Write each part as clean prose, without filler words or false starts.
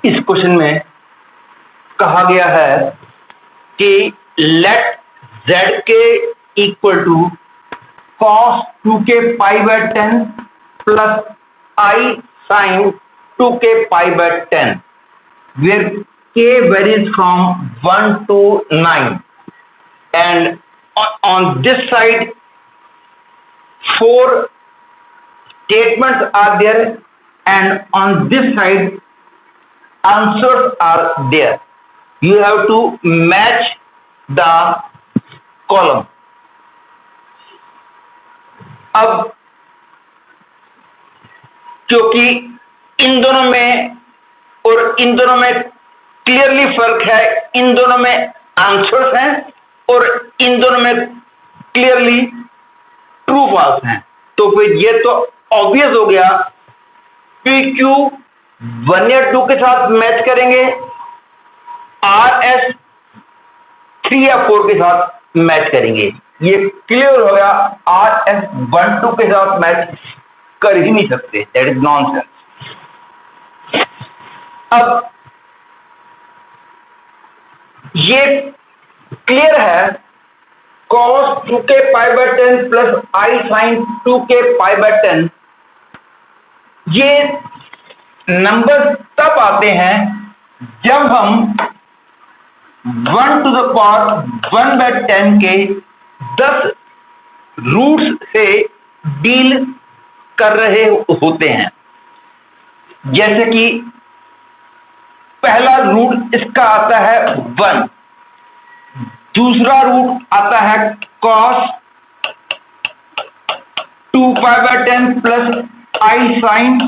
इस क्वेश्चन में कहा गया है कि लेट z के equal to cos 2k pi by 10 plus I sin 2k pi by 10 where k varies from 1 to 9 and on this side 4 statements are there and on this side answers are there. You have to match the column. अब क्योंकि इन दोनों में और इन दोनों में clearly फर्क है, इन दोनों में आंसर्स हैं और इन दोनों में क्लियरली ट्रू फॉल्स हैं, तो फिर ये तो ऑब्वियस हो गया पी क्यू 1 या 2 के साथ मैच करेंगे, आर एस 3 या 4 के साथ मैच करेंगे। ये क्लियर हो गया, आर एस 1 2 के साथ मैच कर ही नहीं सकते, दैट इज नॉनसेंस। अब ये क्लियर है, cos 2k pi by 10 plus I sin 2k pi by 10, ये नंबर तब आते हैं जब हम 1 to the power 1 by 10 के 10 रूट्स से डील कर रहे होते हैं। जैसे कि पहला रूट इसका आता है 1, दूसरा रूट आता है cos 2 pi by 10 plus I sin,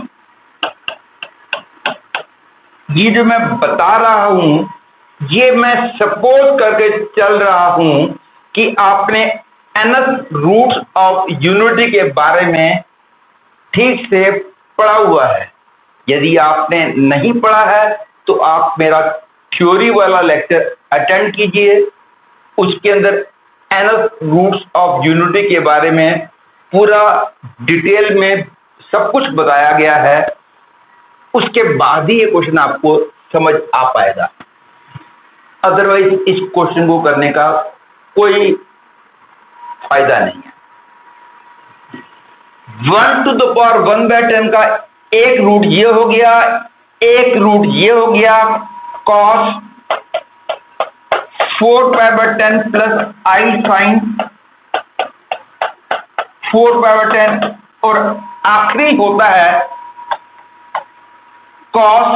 ये जो मैं बता रहा हूं ये मैं सपोज करके चल रहा हूं कि आपने nth रूट्स ऑफ यूनिटी के बारे में ठीक से पढ़ा हुआ है। यदि आपने नहीं पढ़ा है तो आप मेरा थ्योरी वाला लेक्चर अटेंड कीजिए, उसके अंदर nth रूट्स ऑफ यूनिटी के बारे में पूरा डिटेल में सब कुछ बताया गया है। उसके बाद ही ये क्वेश्चन आपको समझ आ पाएगा, अदरवाइज इस क्वेश्चन को करने का कोई फायदा नहीं है। 1 to the power 1 by 10 का एक रूट ये हो गया, एक रूट ये हो गया cos 4 pi by 10 plus I sin 4 pi by 10, और आखिरी होता है cos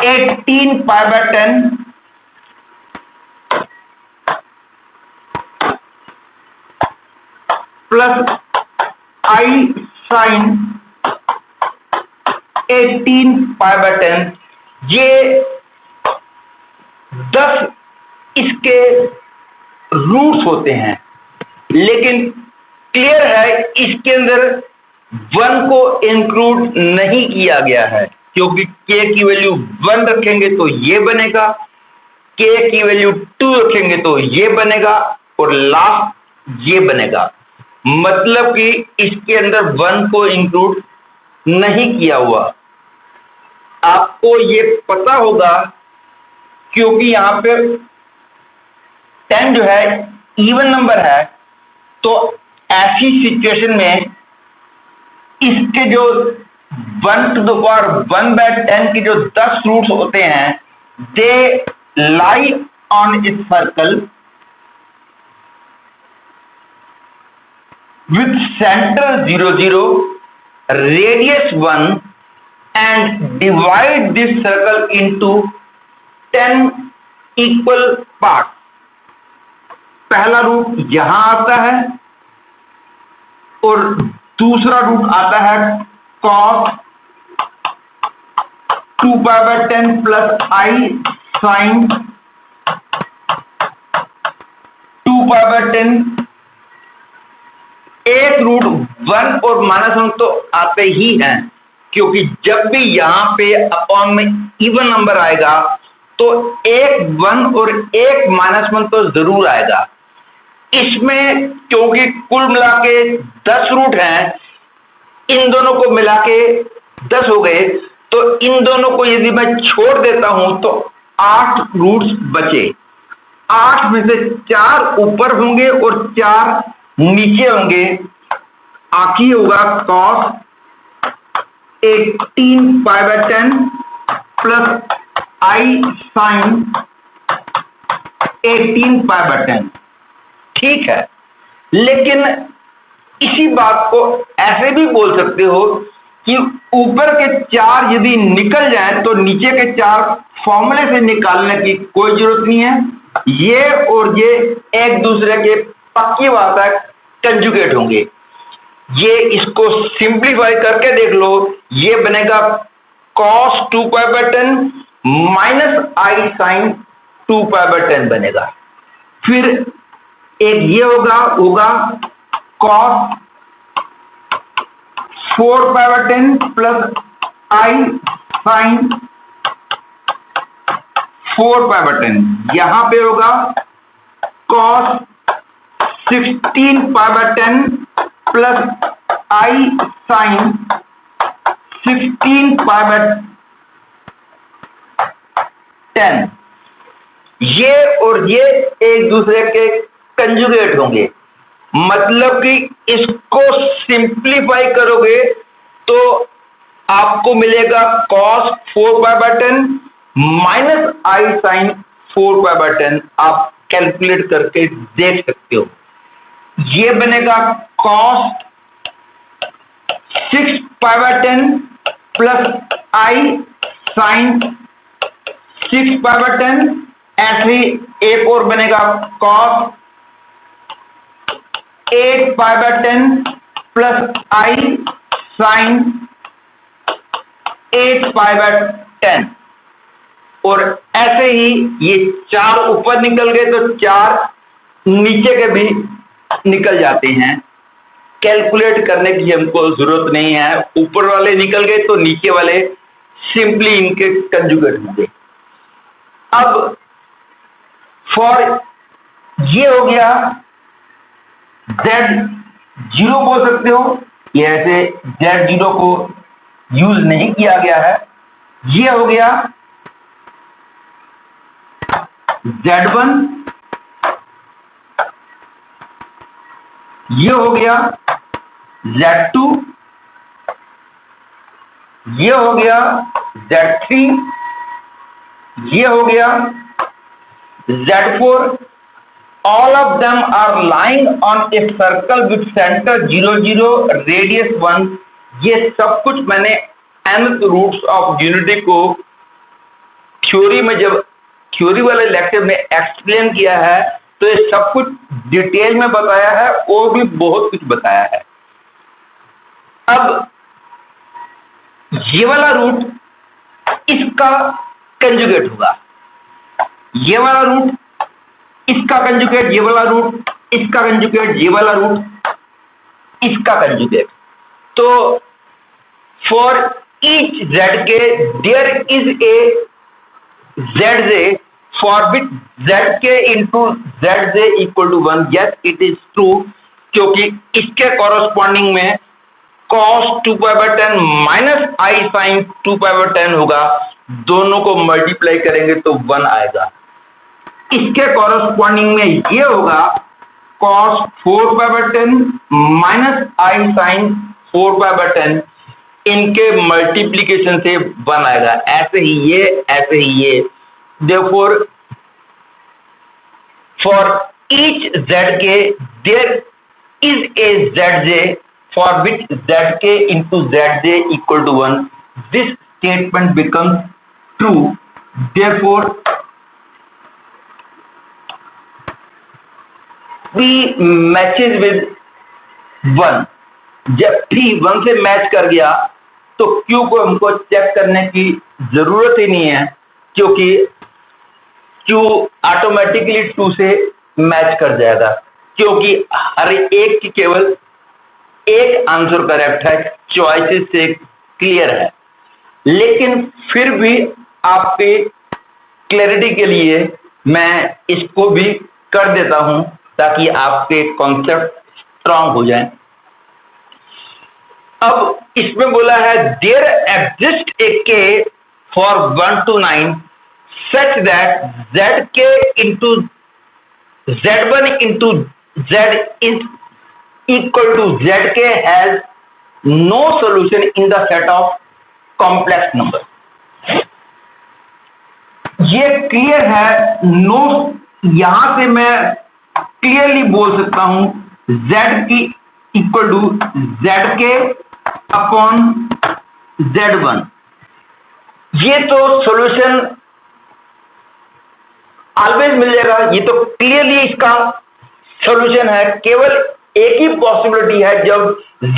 18 pi by 10 plus I sin 18 pi by 10। ये 10 इसके रूट्स होते हैं, लेकिन क्लियर है इसके अंदर 1 को इंक्लूड नहीं किया गया है, क्योंकि k की वैल्यू 1 रखेंगे तो ये बनेगा, k की वैल्यू 2 रखेंगे तो ये बनेगा, और लास्ट ये बनेगा। मतलब कि इसके अंदर 1 को इंक्लूड नहीं किया हुआ। आपको ये पता होगा क्योंकि यहां पे 10 जो है इवन नंबर है, तो ऐसी सिचुएशन में इसके जो 1 to the power 1 by 10 की जो 10 रूट्स होते हैं, दे लाई ऑन इस circle with center 0 0, radius 1, and divide this circle into 10 equal parts। पहला रूट यहां आता है और दूसरा रूट आता है cos 2 pi by 10 plus I sin 2 pi by 10। एक रूट 1 और -1 तो आते ही हैं, क्योंकि जब भी यहां पे अपॉन में इवन नंबर आएगा तो एक 1 और एक -1 तो जरूर आएगा। इसमें क्योंकि कुल मिला के 10 रूट हैं, इन दोनों को मिला के 10 हो गए, तो इन दोनों को यदि मैं छोड़ देता हूं तो 8 रूट्स बचे। 8 में से 4 ऊपर होंगे और 4 नीचे होंगे। आखिर होगा cos 18 pi by 10 plus I sin 18 pi by 10। ठीक है, लेकिन इसी बात को ऐसे भी बोल सकते हो कि ऊपर के 4 यदि निकल जाएं तो नीचे के 4 फॉर्मूले से निकालने की कोई जरूरत नहीं है। ये और ये एक दूसरे के पक्की बात है, कंजुगेट होंगे। ये इसको सिंप्लीफाई करके देख लो, ये बनेगा cos 2 pi by 10 minus I sin 2 pi by 10 बनेगा। फिर एक ये होगा cos 4 pi by 10 plus I sin 4 pi by 10। यहां पे होगा cos 16 pi by 10 plus I sin 16 pi by 10। ये और ये एक दूसरे के कंजुगेट होंगे, मतलब कि इसको सिंप्लीफाई करोगे तो आपको मिलेगा cos 4 pi by 10 minus I sin 4 pi by 10। आप कैलकुलेट करके देख सकते हो। ये बनेगा cos 6 pi by 10 plus I sin 6 pi by 10। ऐसे ही एक और बनेगा cos 8 pi by 10 plus I sin 8 pi by 10। और ऐसे ही ये 4 ऊपर निकल गए तो 4 नीचे के भी निकल जाते हैं। कैलकुलेट करने की हमको जरूरत नहीं है, ऊपर वाले निकल गए तो नीचे वाले सिंपली इनके कंजुगेट होंगे। अब फॉर ये हो गया Z0 बोल सकते हो, ये ऐसे Z0 को यूज नहीं किया गया है। ये हो गया Z1, ये हो गया Z2, ये हो गया Z3, ये हो गया Z4। all of them are lying on a circle with center 0 0 radius 1। ये सब कुछ मैंने nth रूट्स ऑफ यूनिटी को थ्योरी में, जब थ्योरी वाले लेक्चर में एक्सप्लेन किया है तो ये सब कुछ डिटेल में बताया है और भी बहुत कुछ बताया है। अब ये वाला रूट इसका कंजुगेट होगा, ये वाला रूट इसका कंजुगेट, ये वाला रूट इसका कंजुगेट, ये वाला रूट इसका कंजुगेट। तो फॉर ईच z के there is a zj for which zk into zj equal to 1। Yes it is true, क्योंकि इसके कॉरस्पॉन्डिंग में cos 2 pi by 10 minus I sin 2 pi by 10 होगा। दोनों को मल्टीप्लाई करेंगे तो 1 आएगा। इसके कॉरस्पॉन्डिंग में ये होगा cos 4 pi by 10 minus I sin 4 pi by 10। इनके मल्टीप्लीकेशन से 1 आएगा। ऐसे ही ये, ऐसे ही ये। Therefore, for each zk there is a zj for which zk into zj equal to 1. This statement becomes true. Therefore, P matches with 1। जब P 1 से match कर गया तो Q को हमको चेक करने की जरूरत ही नहीं है, क्योंकि Q ऑटोमेटिकली 2 से मैच कर जाएगा, क्योंकि हर एक की केवल एक आंसर करेक्ट है, चॉइसेस से क्लियर है। लेकिन फिर भी आपके क्लैरिटी के लिए मैं इसको भी कर देता हूं ताकि आपके कॉन्सेप्ट स्ट्रांग हो जाएं। अब इसमें बोला है there exist a K for 1 to 9 such that zk into z1 into z is equal to zk has no solution in the set of complex number. ये क्लियर है। नो, यहां से मैं क्लियरली बोल सकता हूं z की equal to zk upon z1। ये तो सॉल्यूशन ऑलवेज मिल जाएगा। ये तो क्लियरली इसका सॉल्यूशन है। केवल एक ही पॉसिबिलिटी है जब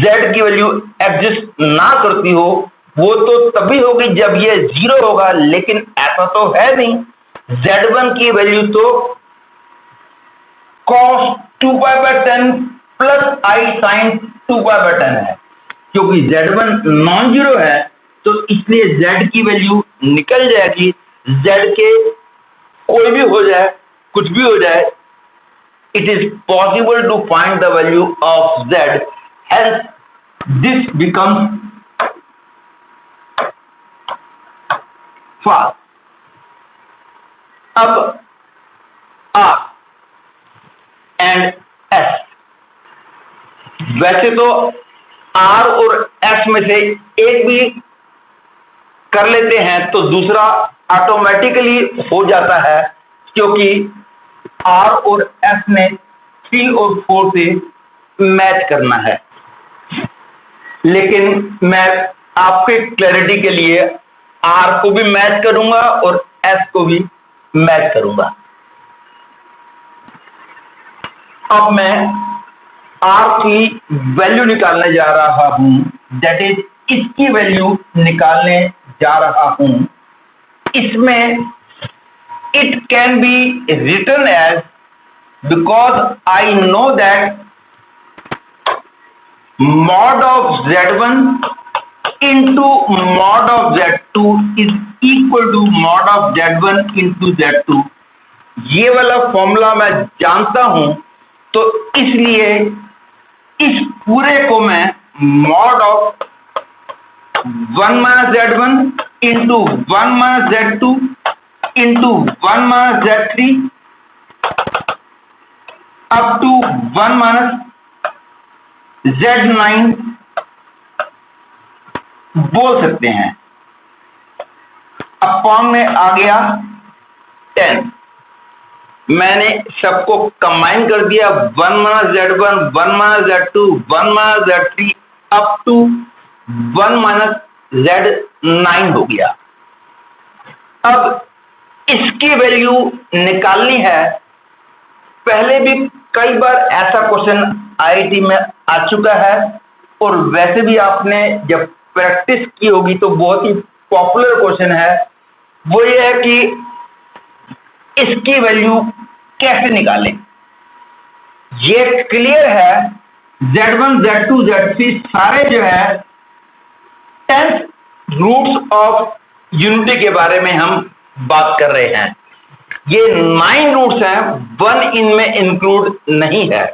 z की वैल्यू एग्जिस्ट ना करती हो, वो तो तभी होगी जब ये 0 होगा, लेकिन ऐसा तो है नहीं। z1 की वैल्यू तो cos 2π/10 प्लस i sin 2π/10 है। क्योंकि z1 नॉन जीरो है तो इसलिए z की वैल्यू निकल जाएगी। z के कोई भी हो जाए, कुछ भी हो जाए, it is possible to find the value of z, hence this becomes false। अब r एंड s, वैसे तो r और s में से एक भी कर लेते हैं तो दूसरा ऑटोमेटिकली हो जाता है, क्योंकि r और s ने 3 और 4 से मैच करना है। लेकिन मैं आपके क्लैरिटी के लिए r को भी मैच करूंगा और s को भी मैच करूंगा। अब मैं r की वैल्यू निकालने जा रहा हूं, दैट इज इसकी वैल्यू निकालने जा रहा हूं। इसमें it can be written as, because I know that mod of z1 into mod of z2 is equal to mod of z1 into z2। ये वाला फॉर्मूला मैं जानता हूं, तो इसलिए इस पूरे को मैं mod of 1 minus z1 into 1 minus z2 into 1 minus z3 up to 1 minus z9 बोल सकते हैं। अपॉन में आ गया 10। मैंने सबको कंबाइन कर दिया, 1 minus z1, 1 minus z2, 1 minus z3 up to 1 minus z9 हो गया। अब इसकी वैल्यू निकालनी है। पहले भी कई बार ऐसा क्वेश्चन आईआईटी में आ चुका है, और वैसे भी आपने जब प्रैक्टिस की होगी तो बहुत ही पॉपुलर क्वेश्चन है। वो ये है कि इसकी वैल्यू कैसे निकालें। ये क्लियर है, z1, z2, z3 सारे जो है 10 रूट्स ऑफ यूनिटी के बारे में हम बात कर रहे हैं। ये 9 रूट्स हैं, 1 इनमें इंक्लूड नहीं है।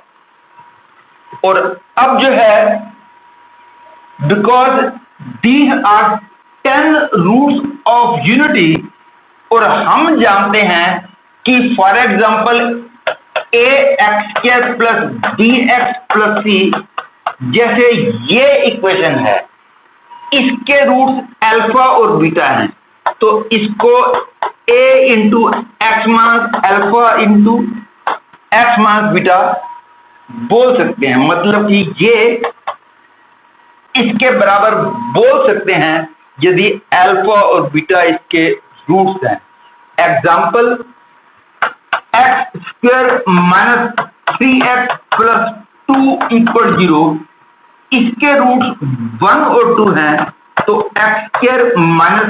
और अब जो है, because these are 10 roots of unity, और हम जानते हैं कि for example ax² plus bx plus c जैसे ये इक्वेशन है, इसके रूट्स अल्फा और बीटा हैं, तो इसको a into x minus alpha into x minus beta बोल सकते हैं। मतलब कि ये इसके बराबर बोल सकते हैं यदि अल्फा और बीटा इसके रूट्स हैं। Example, x² minus 3x plus 2 equal 0, इसके रूट्स 1 और 2 हैं, तो x² माइनस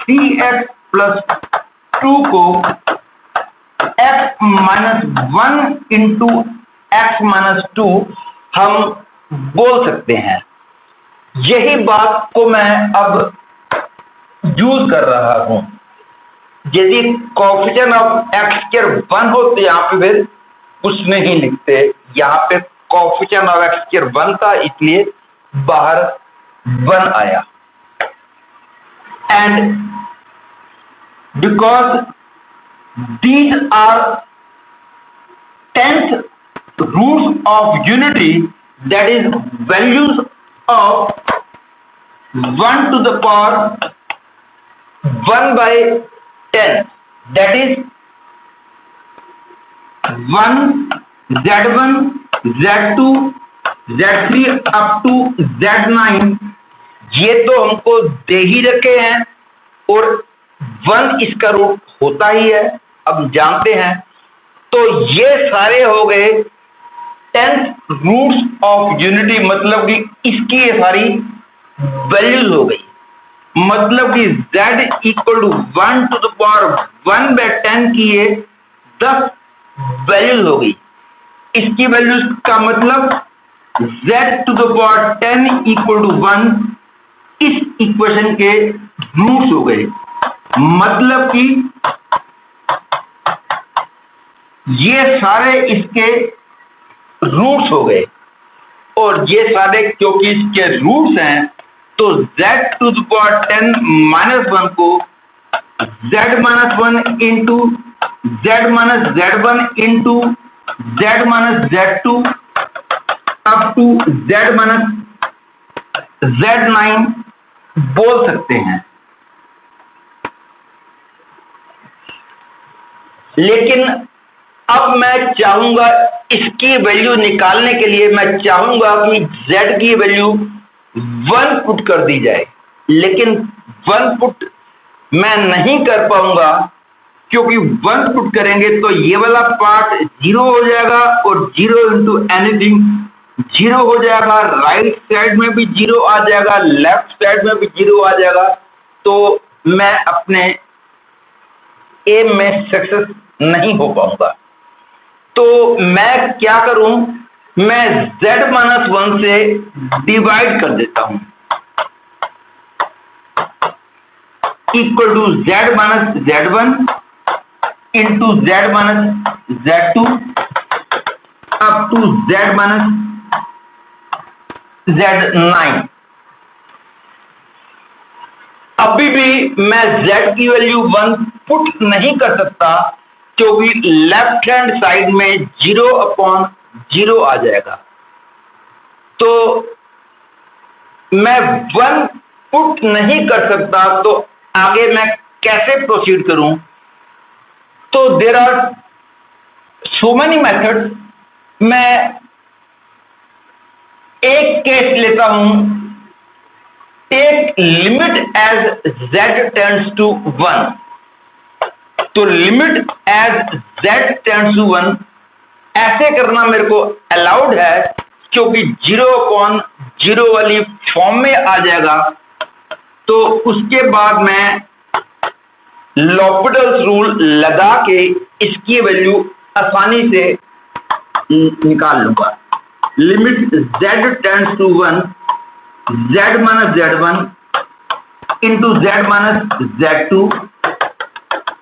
3x प्लस 2 को x minus 1 into x minus 2 हम बोल सकते हैं। यही बात को मैं अब यूज कर रहा हूं। यदि कोएफिशिएंट ऑफ x² 1 हो तो यहाँ पे फिर कुछ नहीं लिखते, यहाँ पे कोएफिशिएंट ऑफ x² 1 था, इसलिए बाहर 1 आया। And because these are 10th roots of unity, that is values of 1 to the power 1 by 10, that is 1 z1 z2 z3 up to z9, ये तो हमको दे ही रखे हैं और 1 इसका रूट होता ही है, अब जानते हैं। तो ये सारे हो गए 10th रूट्स ऑफ यूनिटी, मतलब कि इसकी ये सारी वैल्यूज हो गई। मतलब कि z equal to 1 to the power 1 by 10 की ये 10 वैल्यूज हो गई। इसकी वैल्यूज का मतलब z to the power 10 equal to 1 इस इक्वेशन के रूट्स हो गए। मतलब कि ये सारे इसके रूट्स हो गए, और ये सारे क्योंकि इसके रूट्स हैं तो z to the power 10 minus 1 को z minus 1 into z minus z1 into z minus z2 up to z minus z9 बोल सकते हैं। लेकिन अब मैं चाहूंगा इसकी वैल्यू निकालने के लिए मैं चाहूंगा कि z की वैल्यू 1 पुट कर दी जाए, लेकिन 1 पुट मैं नहीं कर पाऊंगा, क्योंकि 1 पुट करेंगे तो ये वाला पार्ट 0 हो जाएगा और 0 इंटू एनीथिंग 0 हो जाएगा, राइट साइड में भी 0 आ जाएगा, लेफ्ट साइड में भी 0 आ जाएगा। तो मैं अपने एम में सक्सेस नहीं हो पाऊंगा। तो मैं क्या करूं, मैं z माइनस 1 से डिवाइड कर देता हूं, equal to z minus z1 into z minus z2 up to z minus z9। अभी भी मैं z की वैल्यू 1 पुट नहीं कर सकता, क्योंकि लेफ्ट हैंड साइड में 0/0 आ जाएगा। तो मैं 1 पुट नहीं कर सकता, तो आगे मैं कैसे प्रोसीड करूं? तो there are so many methods. मैं एक केस लेता हूं, take limit as z tends to 1। तो limit as z tends to 1 ऐसे करना मेरे को अलाउड है, क्योंकि 0/0 वाली फॉर्म में आ जाएगा। तो उसके बाद मैं लॉपिटल्स रूल लगा के इसकी वैल्यू आसानी से निकाल लूंगा। Limit z tends to 1 z minus z1 into z minus z2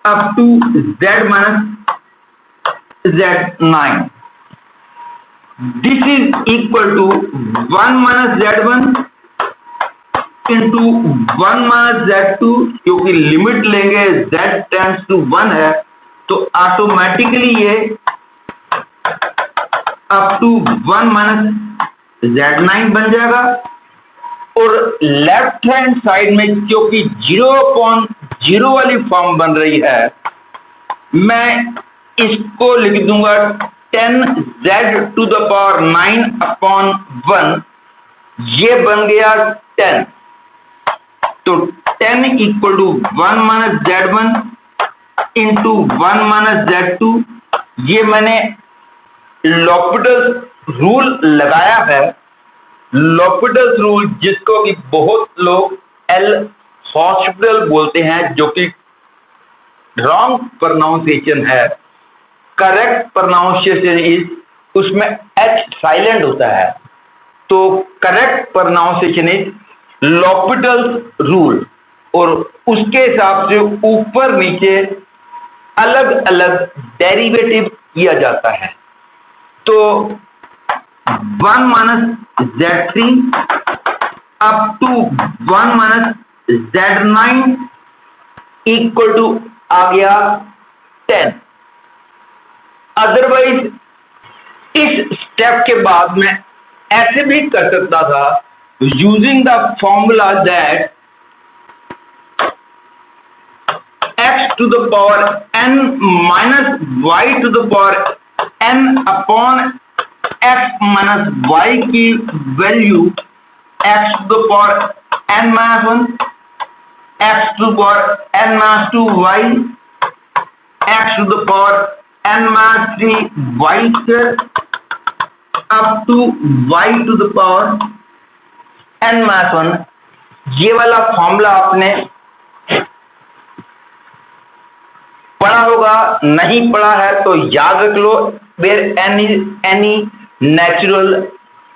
up to z minus z9. This is equal to 1 minus z1 into 1 minus z2, क्योंकि लिमिट लेंगे z टेंड्स टू 1 है, तो ऑटोमेटिकली ये up to 1 minus z9 बन जाएगा। और left hand side में क्योंकि 0/0 वाली फॉर्म बन रही है, मैं इसको लिख दूंगा 10z to the power 9/1। ये बन गया 10। तो 10 equal to 1 minus z1 into 1 minus z2। ये मैंने लॉपिटल्स रूल लगाया है। लॉपिटल्स रूल, जिसको कि बहुत लोग एल हॉस्पिटल बोलते हैं, जो कि रॉन्ग प्रोनाउंसिएशन है। करेक्ट प्रोनाउंसिएशन इज, उसमें एच साइलेंट होता है। तो करेक्ट प्रोनाउंसिएशन इज लॉपिटल्स रूल, और उसके हिसाब से ऊपर नीचे अलग अलग डेरिवेटिव किया जाता है। तो 1 minus z3 up to 1 minus Z9 equal to आ गया 10। अदरवाइज इस स्टेप के बाद मैं ऐसे भी कर सकता था using the formula that x to the power n minus y to the power n upon x minus y की value x to the power n minus 1, x to the power n minus 2 y, x to the power n minus 3 y square up to y to the power n minus 1। ये वाला formula आपने पढ़ा होगा, नहीं पढ़ा है तो याद रख लो, वेयर एनी नेचुरल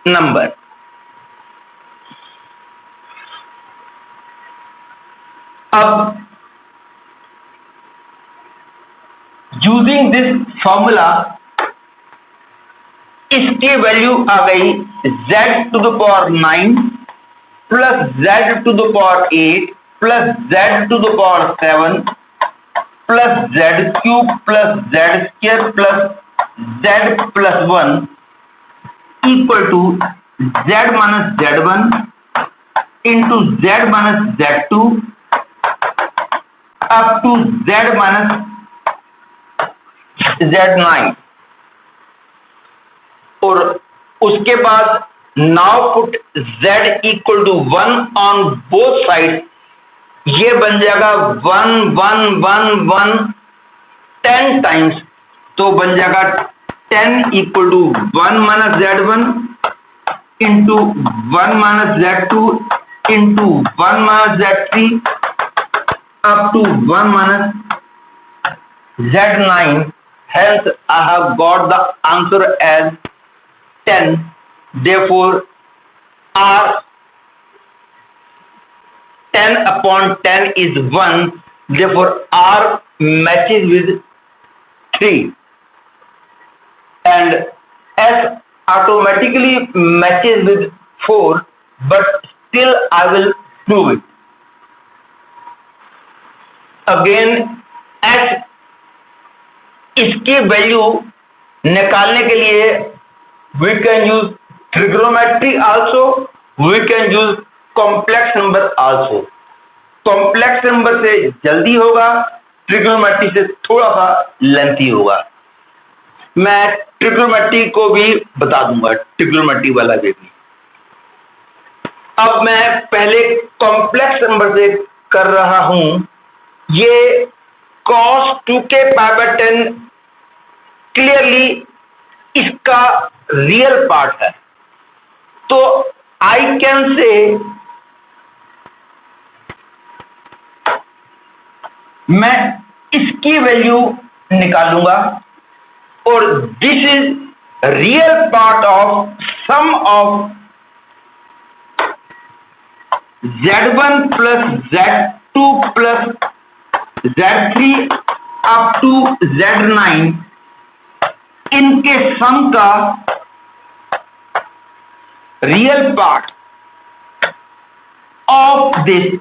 नंबर। अब यूजिंग दिस फॉर्मूला इसकी वैल्यू आ गई z to the power 9 plus z to the power 8 plus z to the power 7 plus z cube plus z square plus z plus 1 equal to z minus z1 into z minus z2 up to z minus z9। और उसके बाद now put z equal to 1 on both side, ये बन जाएगा 1 1 1 1 10 times, तो बन जाएगा 10 equal to 1 minus z1 into 1 minus z2 into 1 minus z3 up to 1 minus z9। hence I have got the answer as 10, therefore R 10 upon 10 is 1, therefore R matches with 3 and S automatically matches with 4, but still I will prove it again। S इसकी value निकालने के लिए we can use trigonometry also, we can use complex number also. Complex number से जल्दी होगा, trigonometry से थोड़ा सा लेंथी होगा। मैं ट्रिग्नोमेट्री को भी बता दूंगा, ट्रिग्नोमेट्री वाला भी। अब मैं पहले कॉम्प्लेक्स नंबर से कर रहा हूं। ये cos 2k pi by 10 clearly इसका रियल पार्ट है, तो आई कैन से मैं इसकी वैल्यू निकालूंगा और this is real part of sum of z1 plus z2 plus z3 up to z9, इनके सम का real part of this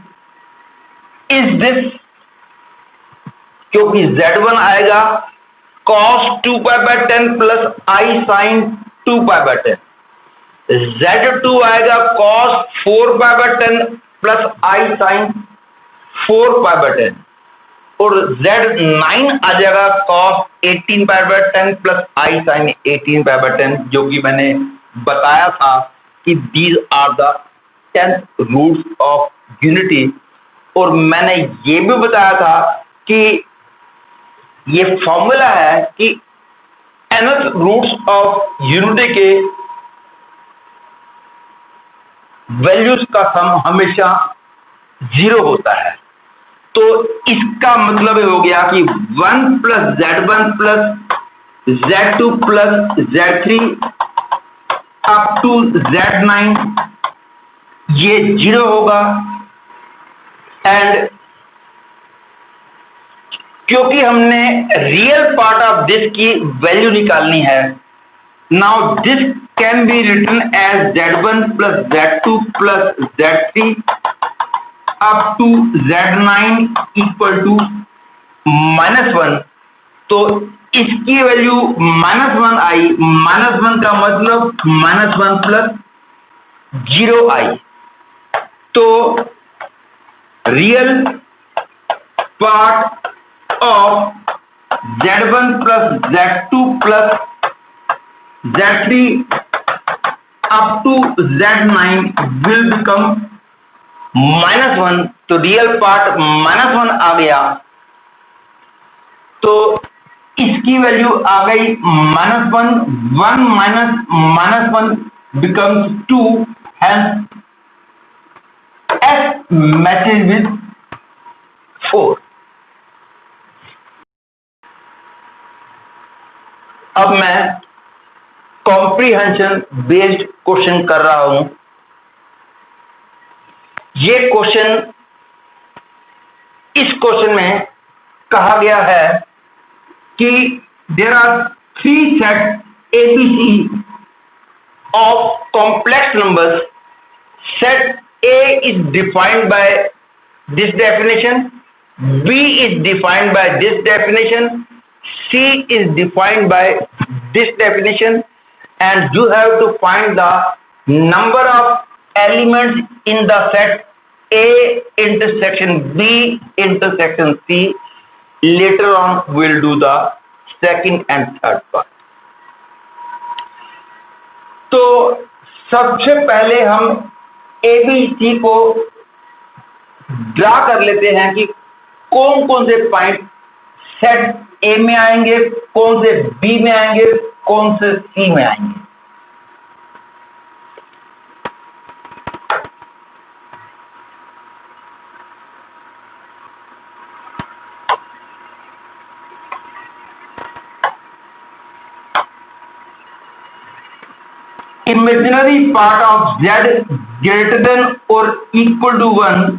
is this, क्योंकि z1 आएगा cos 2 pi by 10 plus i sin 2 pi by 10, z2 आएगा cos 4 pi by 10 plus i sin 4 pi by 10, और z9 आ जाएगा cos 18 pi by 10 plus i sin 18 pi by 10, जो कि मैंने बताया था कि these are the 10th roots of unity. और मैंने ये भी बताया था कि ये फॉर्मूला है कि nth रूट्स ऑफ यूनिटी के वैल्यूज का सम हमेशा 0 होता है। तो इसका मतलब हो गया कि 1 plus z1 plus z2 plus z3 up to z9 ये 0 होगा। एंड क्योंकि हमने रियल पार्ट ऑफ दिस की वैल्यू निकालनी है, now this can be written as Z1 plus Z2 plus Z3 up to Z9 equal to -1। तो इसकी value -1 आई, -1 का मतलब -1 प्लस 0 आई। तो real part of Z1 plus Z2 plus Z3 up to Z9 will become -1। तो real part -1 आ गया, तो इसकी वैल्यू आ गई -1, 1 minus -1 becomes 2, hence S matches with 4। अब मैं कॉम्प्रीहेंशन बेस्ड क्वेश्चन कर रहा हूं। ये क्वेश्चन, इस क्वेश्चन में कहा गया है कि there are 3 set ABC of complex numbers. Set A is defined by this definition, B is defined by this definition, C is defined by this definition, and you have to find the number of elements in the set A intersection B intersection C. Later on we'll do the second and third part. तो सबसे पहले हम ABC को draw कर लेते हैं कि कौन कौन से पॉइंट सेट A में आएंगे, कौन से B में आएंगे, कौन से C में आएंगे। Imaginary part of Z greater than और इक्वल टू 1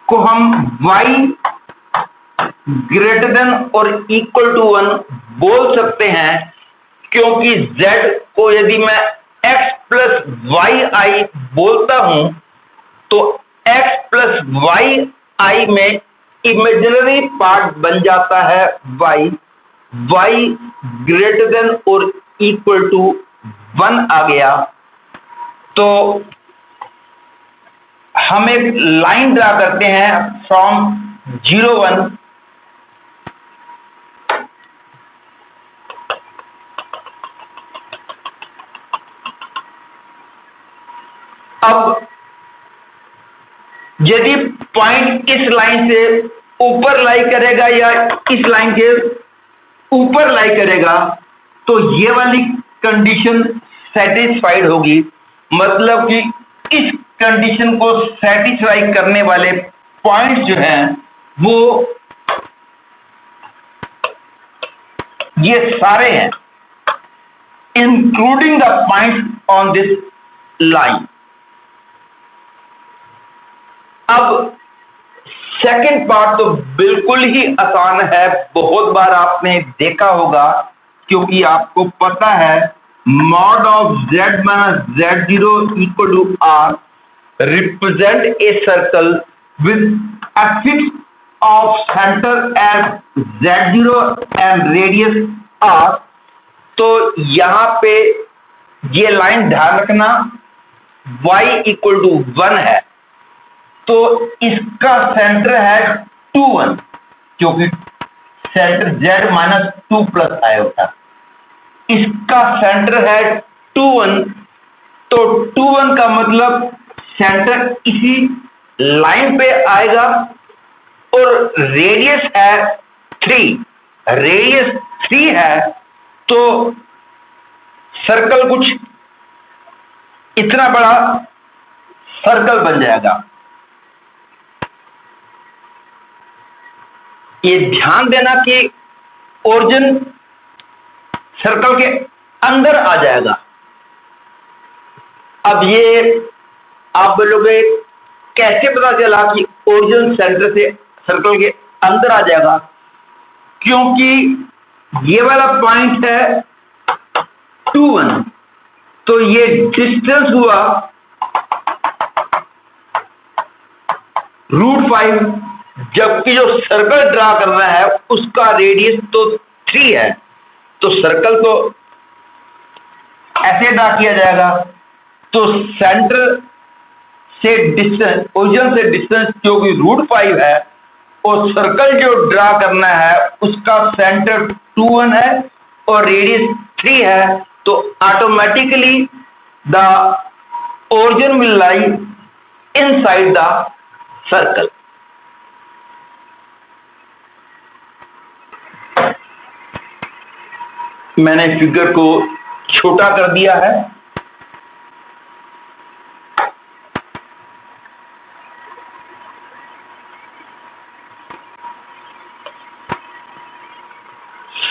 को हम Y ग्रेटर देन और इक्वल टू 1 बोल सकते हैं, क्योंकि Z को यदि मैं X प्लस YI बोलता हूं तो X प्लस YI में इमेजिनरी पार्ट बन जाता है Y ग्रेटर देन और इक्वल टू 1 आ गया। तो हम एक लाइन ड्रा करते हैं फ्रॉम 0 1 अब यदि पॉइंट इस लाइन से ऊपर लाई करेगा या इस लाइन के ऊपर लाई करेगा तो ये वाली कंडीशन सेटिस्फाइड होगी, मतलब कि इस कंडीशन को सेटिस्फाई करने वाले पॉइंट्स जो हैं वो ये सारे हैं, including the points on this line. अब सेकंड पार्ट तो बिल्कुल ही आसान है, बहुत बार आपने देखा होगा, क्योंकि आपको पता है mod of Z minus Z0 equal to R represent a circle with a fixed of center as Z0 and radius R। तो यहाँ पे ये लाइन ध्यान रखना Y equal to 1 है, तो इसका सेंटर है 2 1, क्योंकि सेंटर Z माइनस 2 प्लस आया होता, इसका सेंटर है 2 1, तो 2 1 का मतलब सेंटर इसी लाइन पे आएगा और रेडियस है 3, रेडियस 3 है, तो सर्कल कुछ इतना बड़ा सर्कल बन जाएगा। ये ध्यान देना कि ओरिजिन सर्कल के अंदर आ जाएगा। अब ये आप बोलोगे कैसे पता चला कि ओरिजिन सेंटर से सर्कल के अंदर आ जाएगा, क्योंकि ये वाला पॉइंट है 2 1 तो ये डिस्टेंस हुआ √5, जबकि जो सर्कल ड्रा करना है उसका रेडियस तो 3 है। तो सर्कल को ऐसे ड्रा किया जाएगा। तो सेंटर से डिस्टेंस, ओरिजिन से डिस्टेंस जो कि √5 है, और सर्कल जो ड्रा करना है उसका सेंटर 2, 1 है और रेडियस 3 है। तो automatically the origin will lie inside the circle. मैंने फिगर को छोटा कर दिया है।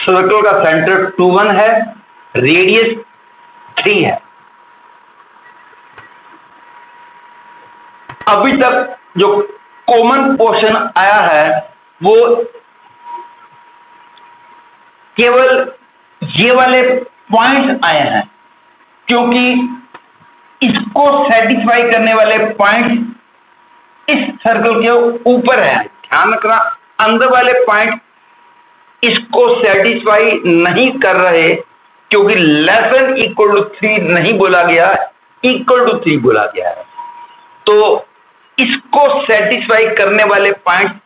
सर्कल का सेंटर 2, 1 है, रेडियस 3 है। अभी तक जो कॉमन पोर्शन आया है वो केवल ये वाले पॉइंट्स आए हैं, क्योंकि इसको सेटिस्फाई करने वाले पॉइंट्स इस सर्कल के ऊपर है। ध्यान रखना, अंदर वाले पॉइंट इसको सेटिस्फाई नहीं कर रहे, क्योंकि <3 नहीं बोला गया, =3 बोला गया है। तो इसको सेटिस्फाई करने वाले पॉइंट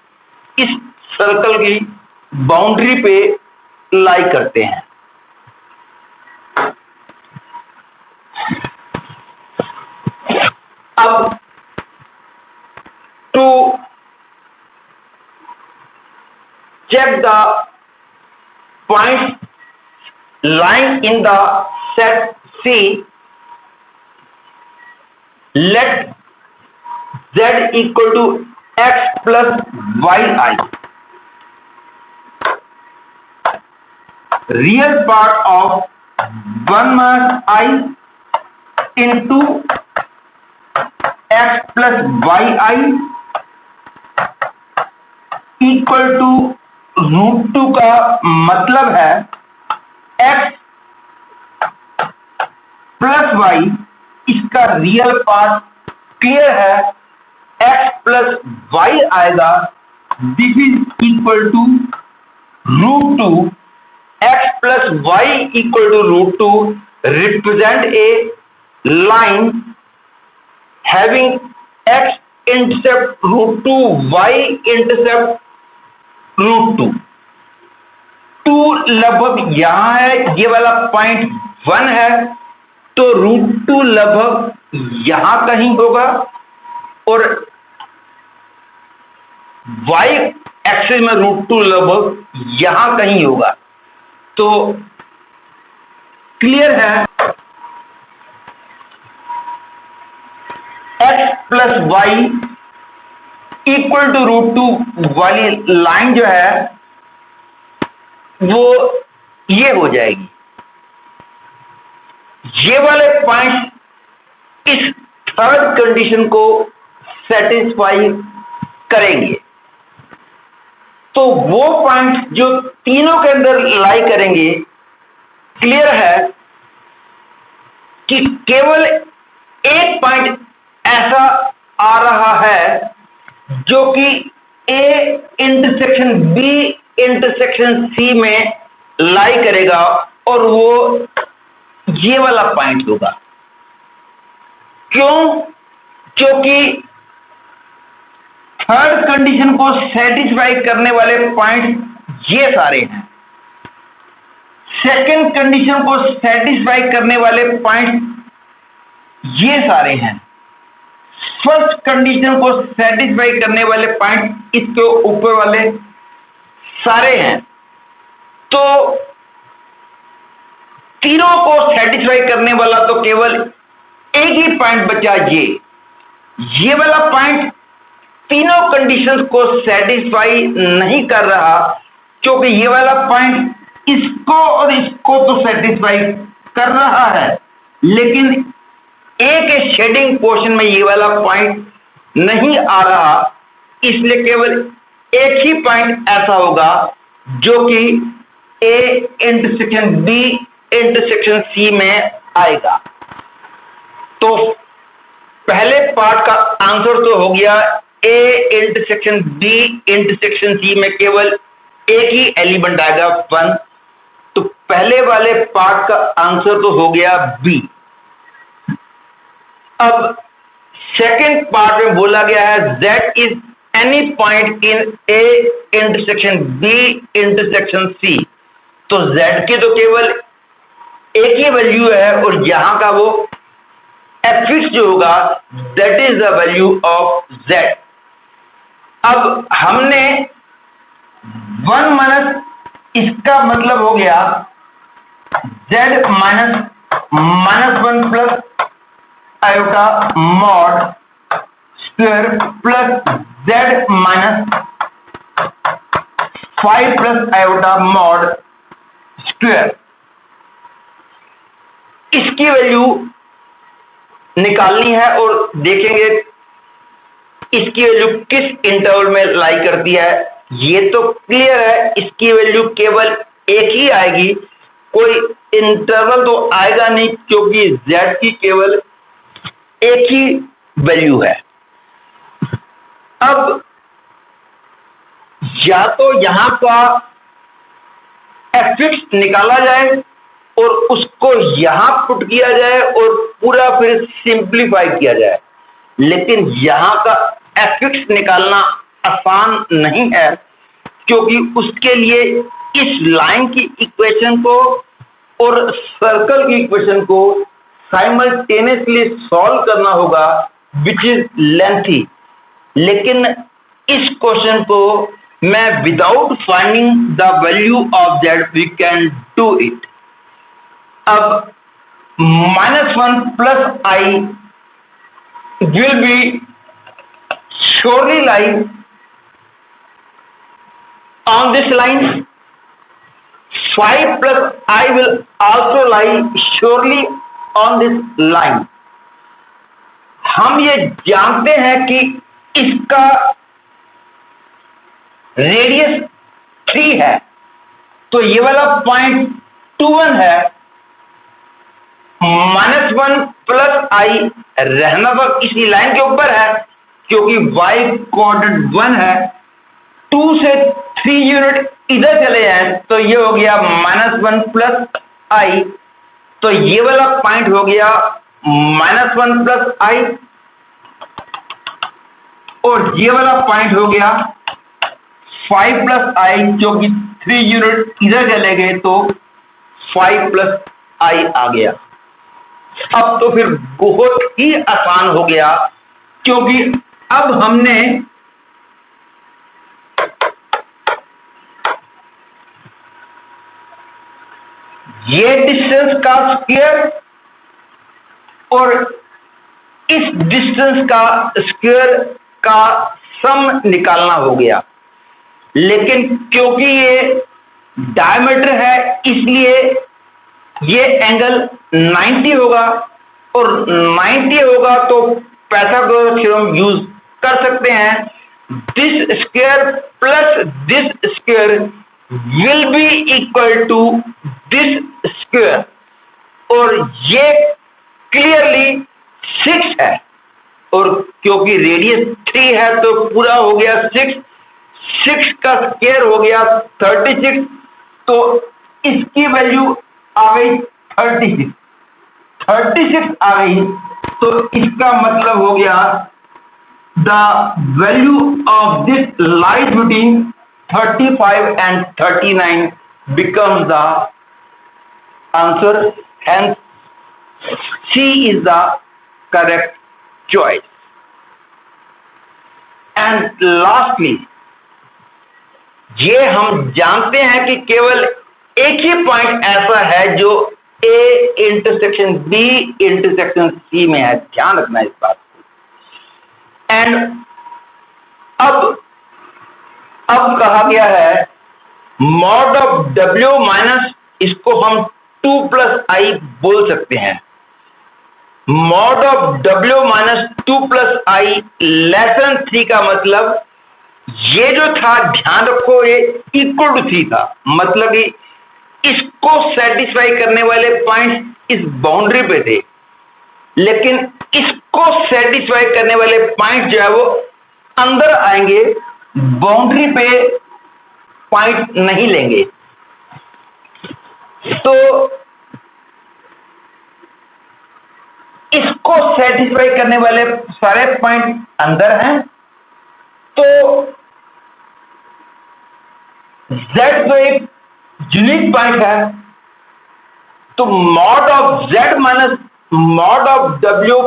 इस सर्कल की बाउंड्री पे लाई करते हैं। अब to check the points lying in the set C, let z equal to x plus yi. Real part of 1 minus I into x plus yi equal to √2 का मतलब है x प्लस y, इसका real part clear है, x plus y आएगा। This is equal to √2, x plus y equal to √2 represent a line having x intercept √2, y intercept √2। 2 लगभग यहां है, ये वाला पॉइंट 1 है, तो √2 लगभग यहां कहीं होगा और y एक्सिस में √2 लगभग यहां कहीं होगा। तो क्लियर है, x plus y equal to √2 वाली लाइन जो है वो ये हो जाएगी। ये वाले पॉइंट इस थर्ड कंडीशन को सेटिस्फाई करेंगे। तो वो पॉइंट जो तीनों के अंदर लाई करेंगे, क्लियर है कि केवल एक पॉइंट ऐसा आ रहा है जो कि A intersection B intersection C में लाई करेगा, और वो ये वाला पॉइंट होगा। क्यों? क्योंकि थर्ड कंडीशन को सेटिस्फाई करने वाले पॉइंट ये सारे हैं, सेकंड कंडीशन को सेटिस्फाई करने वाले पॉइंट ये सारे हैं, फर्स्ट कंडीशन को सेटिस्फाई करने वाले पॉइंट इसके ऊपर वाले सारे हैं। तो तीनों को सेटिस्फाई करने वाला तो केवल एक ही पॉइंट बचा, ये वाला पॉइंट तीनों कंडीशंस को सेटिस्फाई नहीं कर रहा, क्योंकि ये वाला पॉइंट इसको और इसको तो सेटिस्फाई कर रहा है, लेकिन एक शेडिंग पोर्शन में ये वाला पॉइंट नहीं आ रहा। इसलिए केवल एक ही पॉइंट ऐसा होगा जो कि A intersection B intersection C में आएगा। तो पहले पार्ट का आंसर तो हो गया A intersection B intersection C में केवल एक ही एलिमेंट आएगा 1, तो पहले वाले पार्ट का आंसर तो हो गया बी। अब सेकंड पार्ट में बोला गया है z is any point in A intersection B intersection C, तो z की तो केवल एक ही वैल्यू है और यहां का वो एफिक्स जो होगा that is the value of z। अब हमने 1 माइनस इसका मतलब हो गया z minus 1 plus iota mod square plus z minus 5 plus iota mod square, इसकी वैल्यू निकालनी है और देखेंगे इसकी वैल्यू किस इंटरवल में लाई करती है। ये तो क्लियर है, इसकी वैल्यू केवल एक ही आएगी, कोई इंटरवल तो आएगा नहीं क्योंकि z की केवल एक ही वैल्यू है। अब या तो यहां का एफिक्स निकाला जाए और उसको यहां पुट किया जाए और पूरा फिर सिंप्लीफाई किया जाए, लेकिन यहां का एफिक्स निकालना आसान नहीं है क्योंकि उसके लिए इस लाइन की इक्वेशन को और सर्कल की इक्वेशन को साइमल्टेनियसली सॉल्व करना होगा विच इज लेंथी, लेकिन इस क्वेश्चन को मैं without finding the value of z we can do it. अब -1 plus i will be surely lie on this line, 5 plus I will also lie surely on this line। हम ये जानते हैं कि इसका रेडियस 3 है, तो ये वाला पॉइंट 21 है, -1 प्लस आई रहना तो इसी लाइन के ऊपर है क्योंकि y कोऑर्डिनेट 1 है, 2 से 3 यूनिट इधर चले जाए तो ये हो गया -1 प्लस आई, तो ये वाला पॉइंट हो गया -1 प्लस आई और ये वाला पॉइंट हो गया 5 प्लस आई क्योंकि 3 यूनिट इधर चले गए तो 5 प्लस आई आ गया। अब तो फिर बहुत ही आसान हो गया क्योंकि अब हमने ये डिस्टेंस का स्क्वायर और इस डिस्टेंस का स्क्वायर का सम निकालना हो गया, लेकिन क्योंकि ये डायमीटर है इसलिए ये एंगल 90 होगा और 90 होगा तो पाइथागोरस थ्योरम यूज कर सकते हैं। This square plus this square will be equal to this square और ये क्लियरली 6 है और क्योंकि रेडियस 3 है तो पूरा हो गया 6 का स्क्वायर हो गया 36, तो इसकी वैल्यू आ गई 36 आ गई, तो इसका मतलब हो गया the value of this lies between 35 and 39 becomes the answer, hence C is the correct choice। and lastly ये हम जानते हैं कि केवल एक ही पॉइंट ऐसा है जो A intersection B intersection C में है, ध्यान रखना इस बात को। एंड अब कहा गया है मॉड ऑफ W माइनस, इसको हम 2 प्लस आई बोल सकते हैं। Mod of W minus 2 plus I lesson 3 का मतलब ये जो था, ध्यान रखो, ये इक्वल टू 3 था, मतलब कि इसको सेटिस्फाई करने वाले पॉइंट्स इस बाउंड्री पे थे। लेकिन इसको सेटिस्फाई करने वाले पॉइंट जो है वो अंदर आएंगे, बाउंड्री पे पॉइंट नहीं लेंगे। तो इसको सेटिस्फाई करने वाले सारे पॉइंट अंदर हैं, तो Z तो एक यूनिक पॉइंट है, तो mod of Z minus mod of W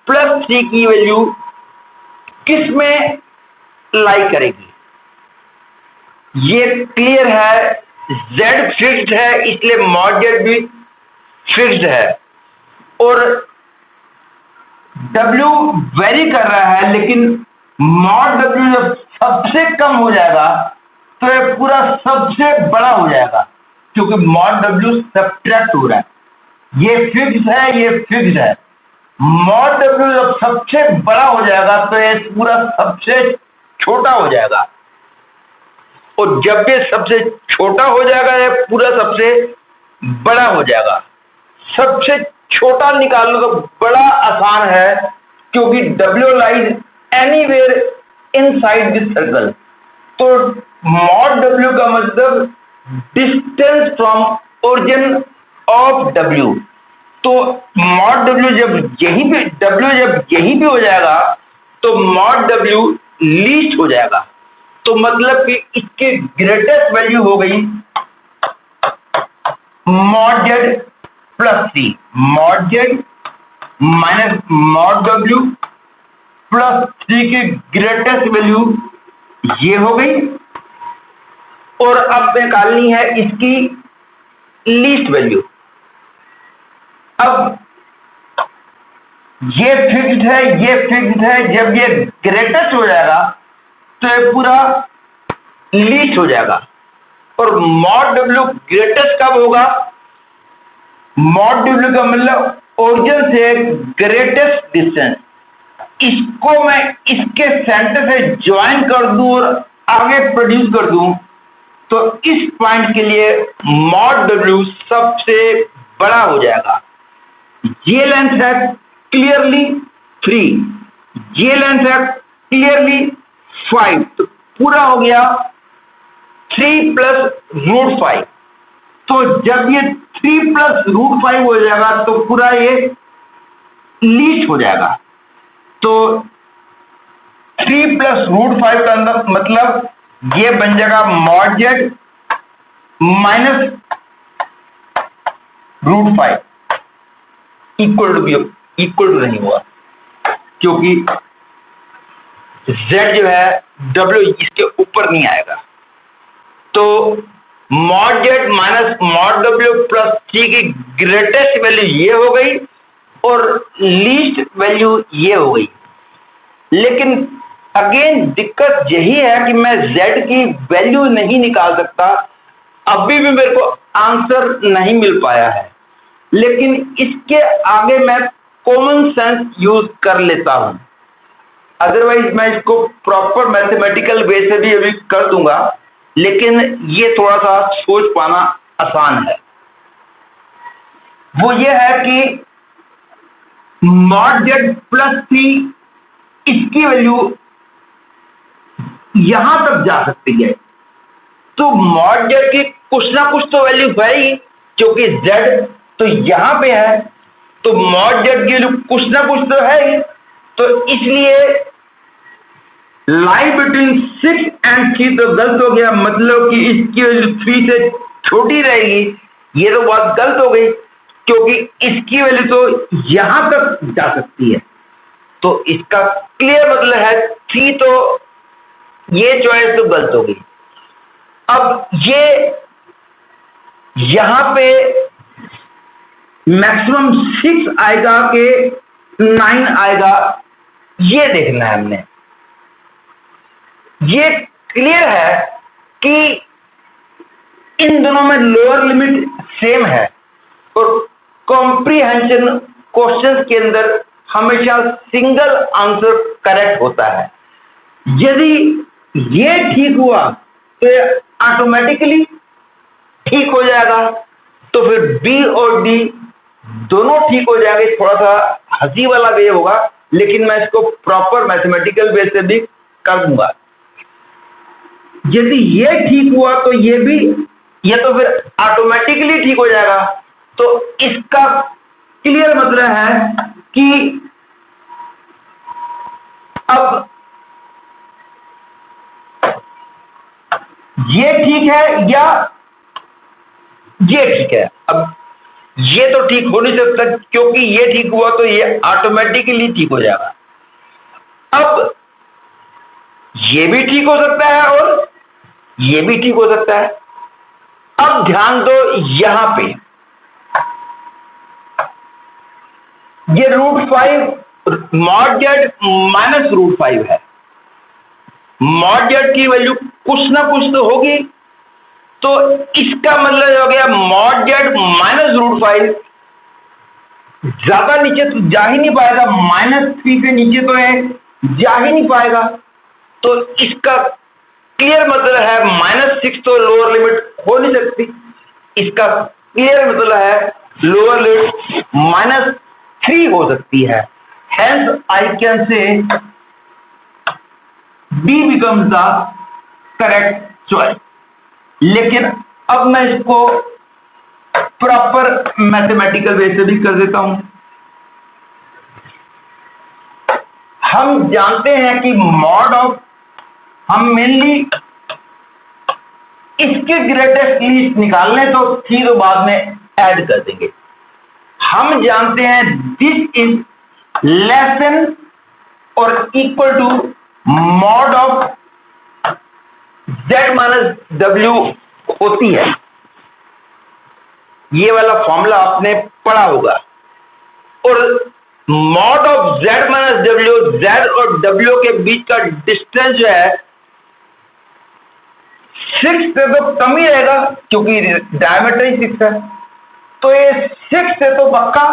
plus C की वैल्यू किस में लाई करेगी? ये क्लियर है, Z फिक्स्ड है इसलिए मॉड Z भी फिक्स्ड है, और W वेरी कर रहा है, लेकिन मॉड W जब सबसे कम हो जाएगा तो ये पूरा सबसे बड़ा हो जाएगा, क्योंकि मॉड W सब्ट्रैक्ट हो रहा है। ये फिक्स्ड है, ये फिक्स्ड है। मॉड W जब सबसे बड़ा हो जाएगा तो ये पूरा सबसे छोटा हो जाएगा, और जब ये सबसे छोटा हो जाएगा ये पूरा सबसे बड़ा हो जाएगा। सबसे छोटा निकालना तो बड़ा आसान है, क्योंकि W lies anywhere inside this circle. तो मॉड W का मतलब distance from origin of W। तो मॉड W जब यहीं पे W जब यहीं पे हो जाएगा तो मॉड W लीस्ट हो जाएगा। तो मतलब कि इसके ग्रेटेस्ट वैल्यू हो गई mod Z plus C। Mod Z minus mod W plus C की ग्रेटेस्ट वैल्यू ये हो गई, और अब निकालनी है इसकी लीस्ट वैल्यू। अब ये फिक्स्ड है, ये फिक्स्ड है, जब ये ग्रेटेस्ट हो जाएगा तो ये पूरा लीस्ट हो जाएगा। और मॉड W ग्रेटेस्ट कब होगा? मॉड W का मतलब ओरिजिन से ग्रेटेस्ट डिस्टेंस। इसको मैं इसके सेंटर से ज्वाइन कर दूं और आगे प्रोड्यूस कर दूं, तो इस पॉइंट के लिए मॉड W सबसे बड़ा हो जाएगा। ये लेंथ है क्लियरली 3, ये लेंथ है क्लियरली 5, तो पूरा हो गया 3 प्लस रूट 5। तो जब ये 3 प्लस रूट 5 हो जाएगा तो पूरा ये लीस्ट हो जाएगा। तो 3 प्लस रूट 5 का मतलब ये बन जाएगा mod Z minus root 5 equal to नहीं हुआ, क्योंकि Z जो है W इसके ऊपर नहीं आएगा। तो mod Z minus mod W plus C की ग्रेटेस्ट वैल्यू ये हो गई और लीस्ट वैल्यू ये हो गई। लेकिन अगेन दिक्कत यही है कि मैं Z की वैल्यू नहीं निकाल सकता, अभी भी मेरे को आंसर नहीं मिल पाया है। लेकिन इसके आगे मैं कॉमन सेंस यूज कर लेता हूं, अदरवाइज मैं इसको प्रॉपर मैथमेटिकल वे से भी अभी कर दूंगा, लेकिन ये थोड़ा सा सोच पाना आसान है। वो ये है कि मॉड Z प्लस C इसकी वैल्यू यहां तक जा सकती है। तो मॉड Z की कुछ ना कुछ तो वैल्यू है ही, क्योंकि Z तो यहां पे है, तो मॉड Z की वैल्यू कुछ ना कुछ तो है ही। तो इसलिए लाइन बिटवीन 6 एंड 3 तो गलत हो गया, मतलब कि इसकी वैल्यू 3 से छोटी रहेगी। ये तो बात गलत हो गई, क्योंकि इसकी वैल्यू तो यहां तक जा सकती है। तो इसका क्लियर मतलब है 3, तो ये चॉइस तो गलत हो गई। अब ये यहां पे मैक्सिमम 6 आएगा कि 9 आएगा, ये देखना है हमने। ये क्लियर है कि इन दोनों में लोअर लिमिट सेम है, और कॉम्प्रिहेंशन क्वेश्चंस के अंदर हमेशा सिंगल आंसर करेक्ट होता है। यदि ये ठीक हुआ तो ये ऑटोमेटिकली ठीक हो जाएगा, तो फिर बी और डी दोनों ठीक हो जाएंगे। थोड़ा सा हंसी वाला वे होगा, लेकिन मैं इसको प्रॉपर मैथमेटिकल वे से भी कर दूंगा। यदि ये ठीक हुआ तो ये तो फिर ऑटोमेटिकली ठीक हो जाएगा। तो इसका क्लियर मतलब है कि अब ये ठीक है या ये ठीक है। अब ये तो ठीक हो नहीं सकता, क्योंकि ये ठीक हुआ तो ये ऑटोमेटिकली ठीक हो जाएगा। अब ये भी ठीक हो सकता है और ये भी ठीक हो सकता है। अब ध्यान दो, यहां पे ये √5 मॉड जेड माइनस √5 है। मॉड जेड की वैल्यू कुछ ना कुछ तो होगी, तो इसका मतलब हो गया मॉड जेड माइनस √5 ज्यादा नीचे तो जा ही नहीं पाएगा, -3 से नीचे तो है, जा ही नहीं पाएगा। तो इसका क्लियर मतलब है -6 तो लोअर लिमिट हो नहीं सकती। इसका क्लियर मतलब है लोअर लिमिट -3 हो सकती है। Hence I can say B becomes the correct choice। लेकिन अब मैं इसको प्रॉपर मैथमेटिकल वे से भी कर देता हूं। हम जानते हैं कि मॉड ऑफ, हम मेनली इसके ग्रेटेस्ट लीस्ट निकालने तो थी तो बाद में ऐड कर देंगे। हम जानते हैं दिस इज लेस देन और equal to mod of z minus w होती है। ये वाला फॉर्मूला आपने पढ़ा होगा। और mod of z minus w, z और w के बीच का डिस्टेंस जो है 6 से तो कम ही रहेगा, क्योंकि डायमीटर ही 6 है, तो ये 6 से तो पक्का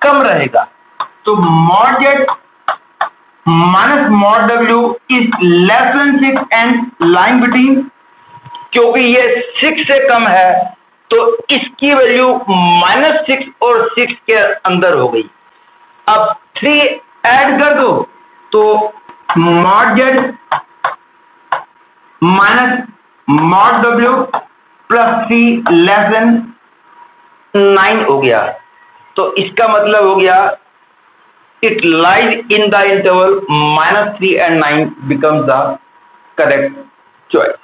कम रहेगा। तो mod z minus mod w is less then 6 and line between, क्योंकि ये 6 से कम है तो इसकी वैल्यू -6 और 6 के अंदर हो गई। अब 3 ऐड कर दो तो mod z minus mod w plus 3 less than 9 हो गया। तो इसका मतलब हो गया it lies in the interval -3 and 9 becomes the correct choice।